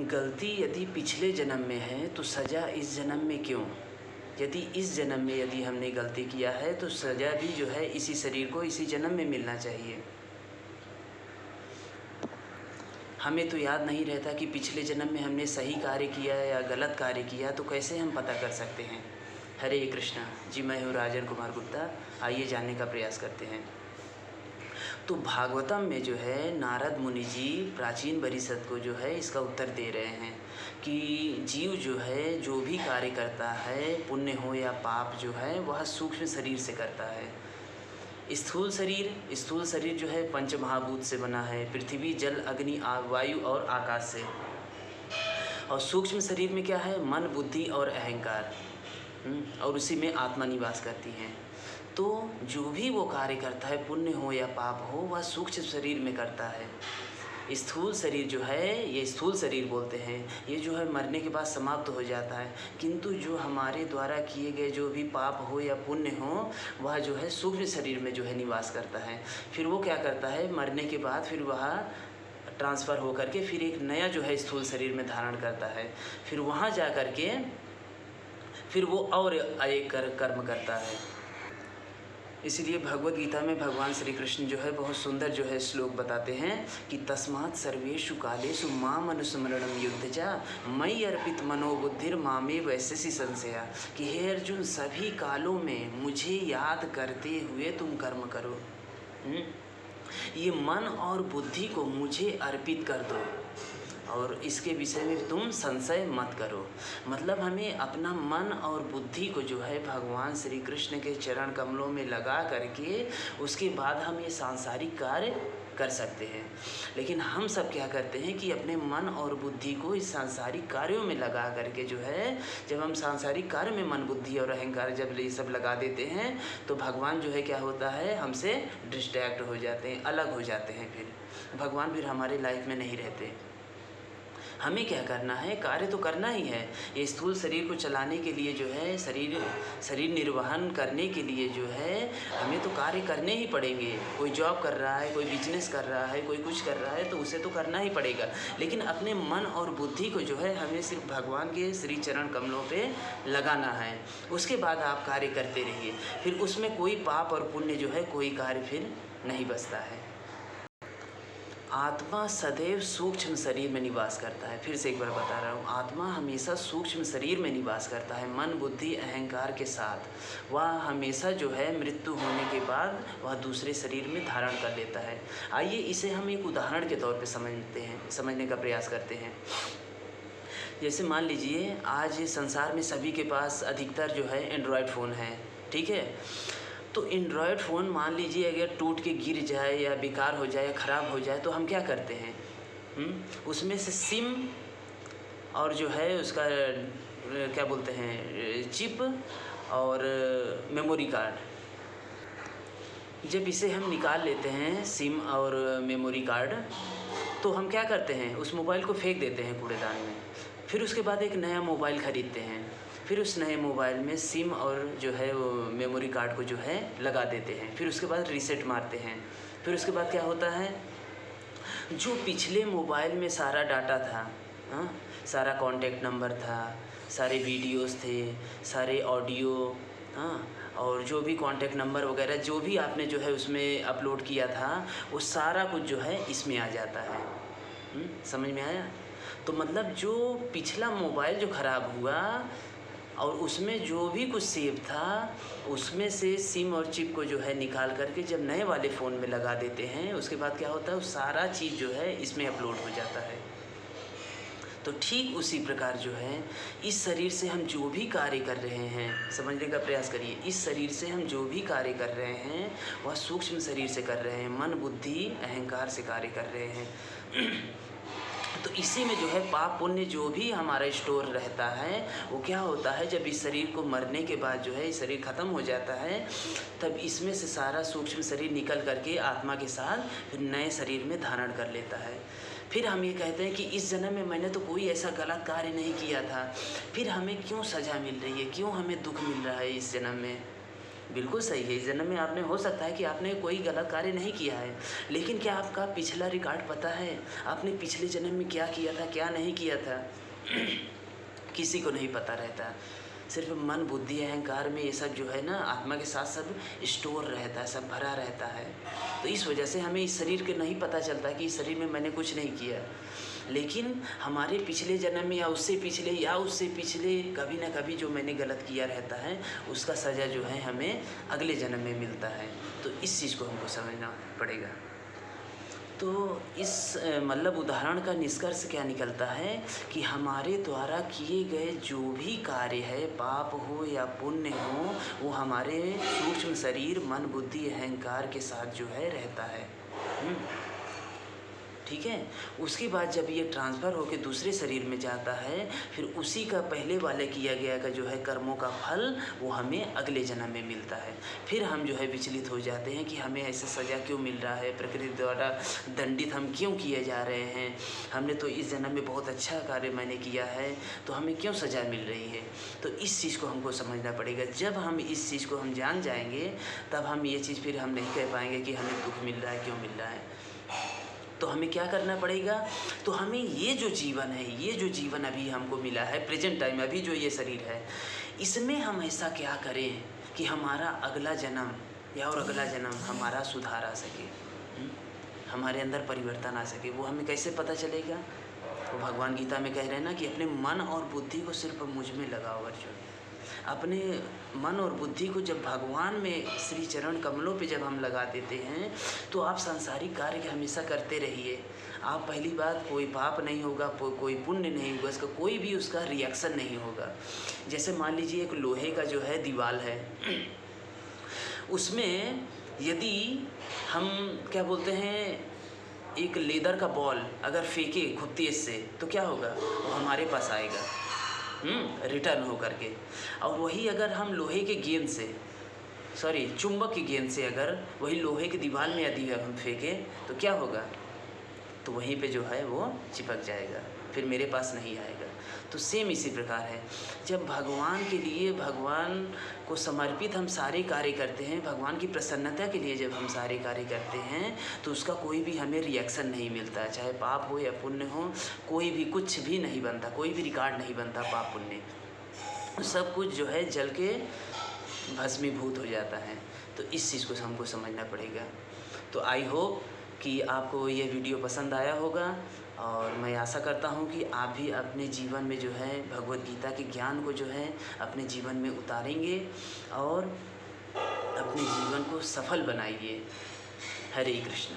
गलती यदि पिछले जन्म में है तो सज़ा इस जन्म में क्यों? यदि इस जन्म में यदि हमने गलती किया है तो सज़ा भी जो है इसी शरीर को इसी जन्म में मिलना चाहिए। हमें तो याद नहीं रहता कि पिछले जन्म में हमने सही कार्य किया या गलत कार्य किया, तो कैसे हम पता कर सकते हैं? हरे कृष्णा जी, मैं हूँ राजन कुमार गुप्ता। आइए जानने का प्रयास करते हैं। तो भागवतम में जो है नारद मुनि जी प्राचीन परिषद को जो है इसका उत्तर दे रहे हैं कि जीव जो है जो भी कार्य करता है, पुण्य हो या पाप, जो है वह सूक्ष्म शरीर से करता है। स्थूल शरीर जो है पंच महाभूत से बना है, पृथ्वी, जल, अग्नि, वायु और आकाश से। और सूक्ष्म शरीर में क्या है? मन, बुद्धि और अहंकार, और उसी में आत्मा निवास करती है। तो जो भी वो कार्य करता है, पुण्य हो या पाप हो, वह सूक्ष्म शरीर में करता है। स्थूल शरीर जो है, ये स्थूल शरीर बोलते हैं, ये जो है मरने के बाद समाप्त हो जाता है। किंतु जो हमारे द्वारा किए गए जो भी पाप हो या पुण्य हो, वह जो है सूक्ष्म शरीर में जो है निवास करता है। फिर वो क्या करता है, मरने के बाद फिर वह ट्रांसफ़र हो करके फिर एक नया जो है स्थूल शरीर में धारण करता है। फिर वहाँ जा कर के फिर वो और एक कर्म करता है। इसलिए भगवद गीता में भगवान श्री कृष्ण जो है बहुत सुंदर जो है श्लोक बताते हैं कि तस्मात् सर्वेषु कालेषु माम अनुस्मरणं युद्धजा मयि अर्पित मनोबुद्धिर मामे वैश्यसि संशया, कि हे अर्जुन, सभी कालों में मुझे याद करते हुए तुम कर्म करो। ये मन और बुद्धि को मुझे अर्पित कर दो और इसके विषय में तुम संशय मत करो। मतलब हमें अपना मन और बुद्धि को जो है भगवान श्री कृष्ण के चरण कमलों में लगा करके उसके बाद हम ये सांसारिक कार्य कर सकते हैं। लेकिन हम सब क्या करते हैं कि अपने मन और बुद्धि को इस सांसारिक कार्यों में लगा करके जो है, जब हम सांसारिक कार्य में मन, बुद्धि और अहंकार जब ये सब लगा देते हैं तो भगवान जो है क्या होता है, हमसे डिस्ट्रैक्ट हो जाते हैं, अलग हो जाते हैं। फिर भगवान फिर हमारे लाइफ में नहीं रहते। हमें क्या करना है? कार्य तो करना ही है। ये स्थूल शरीर को चलाने के लिए जो है, शरीर निर्वहन करने के लिए जो है हमें तो कार्य करने ही पड़ेंगे। कोई जॉब कर रहा है, कोई बिजनेस कर रहा है, कोई कुछ कर रहा है, तो उसे तो करना ही पड़ेगा। लेकिन अपने मन और बुद्धि को जो है हमें सिर्फ भगवान के श्री चरण कमलों पे लगाना है। उसके बाद आप कार्य करते रहिए। फिर उसमें कोई पाप और पुण्य जो है कोई कार्य फिर नहीं बचता है। आत्मा सदैव सूक्ष्म शरीर में निवास करता है। फिर से एक बार बता रहा हूँ, आत्मा हमेशा सूक्ष्म शरीर में निवास करता है, मन, बुद्धि, अहंकार के साथ। वह हमेशा जो है मृत्यु होने के बाद वह दूसरे शरीर में धारण कर लेता है। आइए इसे हम एक उदाहरण के तौर पे समझने का प्रयास करते हैं। जैसे मान लीजिए आज संसार में सभी के पास अधिकतर जो है एंड्रॉयड फ़ोन है, ठीक है। तो एंड्रॉयड फ़ोन मान लीजिए अगर टूट के गिर जाए या बेकार हो जाए या ख़राब हो जाए तो हम क्या करते हैं? उसमें से सिम और जो है उसका क्या बोलते हैं, चिप और मेमोरी कार्ड, जब इसे हम निकाल लेते हैं सिम और मेमोरी कार्ड, तो हम क्या करते हैं? उस मोबाइल को फेंक देते हैं कूड़ेदान में। फिर उसके बाद एक नया मोबाइल ख़रीदते हैं। फिर उस नए मोबाइल में सिम और जो है वो मेमोरी कार्ड को जो है लगा देते हैं। फिर उसके बाद रीसेट मारते हैं। फिर उसके बाद क्या होता है, जो पिछले मोबाइल में सारा डाटा था, सारा कॉन्टैक्ट नंबर था, सारे वीडियोस थे, सारे ऑडियो, और जो भी कॉन्टैक्ट नंबर वगैरह जो भी आपने जो है उसमें अपलोड किया था, वो सारा कुछ जो है इसमें आ जाता है। समझ में आया? तो मतलब जो पिछला मोबाइल जो ख़राब हुआ और उसमें जो भी कुछ सेव था, उसमें से सिम और चिप को जो है निकाल करके जब नए वाले फ़ोन में लगा देते हैं, उसके बाद क्या होता है, वो सारा चीज़ जो है इसमें अपलोड हो जाता है। तो ठीक उसी प्रकार जो है इस शरीर से हम जो भी कार्य कर रहे हैं, समझने का प्रयास करिए, इस शरीर से हम जो भी कार्य कर रहे हैं वह सूक्ष्म शरीर से कर रहे हैं, मन, बुद्धि, अहंकार से कार्य कर रहे हैं। तो इसी में जो है पाप पुण्य जो भी हमारा स्टोर रहता है, वो क्या होता है, जब इस शरीर को मरने के बाद जो है शरीर ख़त्म हो जाता है, तब इसमें से सारा सूक्ष्म शरीर निकल करके आत्मा के साथ फिर नए शरीर में धारण कर लेता है। फिर हम ये कहते हैं कि इस जन्म में मैंने तो कोई ऐसा गलत कार्य नहीं किया था, फिर हमें क्यों सज़ा मिल रही है, क्यों हमें दुख मिल रहा है इस जन्म में? बिल्कुल सही है। इस जन्म में आपने हो सकता है कि आपने कोई गलत कार्य नहीं किया है, लेकिन क्या आपका पिछला रिकॉर्ड पता है? आपने पिछले जन्म में क्या किया था, क्या नहीं किया था? किसी को नहीं पता रहता। सिर्फ मन, बुद्धि, अहंकार में ये सब जो है ना, आत्मा के साथ सब स्टोर रहता है, सब भरा रहता है। तो इस वजह से हमें इस शरीर के नहीं पता चलता कि इस शरीर में मैंने कुछ नहीं किया। लेकिन हमारे पिछले जन्म में या उससे पिछले कभी ना कभी जो मैंने गलत किया रहता है, उसका सज़ा जो है हमें अगले जन्म में मिलता है। तो इस चीज़ को हमको समझना पड़ेगा। तो इस मतलब उदाहरण का निष्कर्ष क्या निकलता है कि हमारे द्वारा किए गए जो भी कार्य है, पाप हो या पुण्य हो, वो हमारे सूक्ष्म शरीर, मन, बुद्धि, अहंकार के साथ जो है रहता है। ठीक है। उसके बाद जब ये ट्रांसफ़र होकर दूसरे शरीर में जाता है, फिर उसी का पहले वाले किया गया का जो है कर्मों का फल वो हमें अगले जन्म में मिलता है। फिर हम जो है विचलित हो जाते हैं कि हमें ऐसे सज़ा क्यों मिल रहा है, प्रकृति द्वारा दंडित हम क्यों किए जा रहे हैं, हमने तो इस जन्म में बहुत अच्छा कार्य मैंने किया है, तो हमें क्यों सज़ा मिल रही है। तो इस चीज़ को हमको समझना पड़ेगा। जब हम इस चीज़ को हम जान जाएंगे, तब हम ये चीज़ फिर हम नहीं कह पाएंगे कि हमें दुःख मिल रहा है, क्यों मिल रहा है। तो हमें क्या करना पड़ेगा? तो हमें ये जो जीवन है, ये जो जीवन अभी हमको मिला है, प्रेजेंट टाइम, अभी जो ये शरीर है, इसमें हम ऐसा क्या करें कि हमारा अगला जन्म या और अगला जन्म हमारा सुधार आ सके, हमारे अंदर परिवर्तन आ सके। वो हमें कैसे पता चलेगा? वो भगवान गीता में कह रहे हैं ना कि अपने मन और बुद्धि को सिर्फ मुझ में लगाओ अर्जुन। अपने मन और बुद्धि को जब भगवान में, श्री चरण कमलों पे जब हम लगा देते हैं, तो आप सांसारिक कार्य हमेशा करते रहिए। आप पहली बात, कोई पाप नहीं होगा, कोई पुण्य नहीं होगा, इसका कोई भी उसका रिएक्शन नहीं होगा। जैसे मान लीजिए एक लोहे का जो है दीवार है, उसमें यदि हम क्या बोलते हैं, एक लेदर का बॉल अगर फेंके खूब तेज से, तो क्या होगा? वो हमारे पास आएगा रिटर्न हो करके। और वही अगर हम लोहे के गेंद से, चुंबक की गेंद से अगर वही लोहे की दीवार में यदि हम फेंकें, तो क्या होगा? तो वहीं पे जो है वो चिपक जाएगा, फिर मेरे पास नहीं आएगा। तो सेम इसी प्रकार है, जब भगवान के लिए, भगवान को समर्पित हम सारे कार्य करते हैं, भगवान की प्रसन्नता के लिए जब हम सारे कार्य करते हैं, तो उसका कोई भी हमें रिएक्शन नहीं मिलता। चाहे पाप हो या पुण्य हो, कोई भी कुछ भी नहीं बनता, कोई भी रिकॉर्ड नहीं बनता पाप पुण्य, सब कुछ जो है जल के भस्मीभूत हो जाता है। तो इस चीज़ को हमको समझना पड़ेगा। तो आई होप कि आपको ये वीडियो पसंद आया होगा, और मैं आशा करता हूँ कि आप भी अपने जीवन में जो है भगवद गीता के ज्ञान को जो है अपने जीवन में उतारेंगे और अपने जीवन को सफल बनाइए। हरे कृष्णा।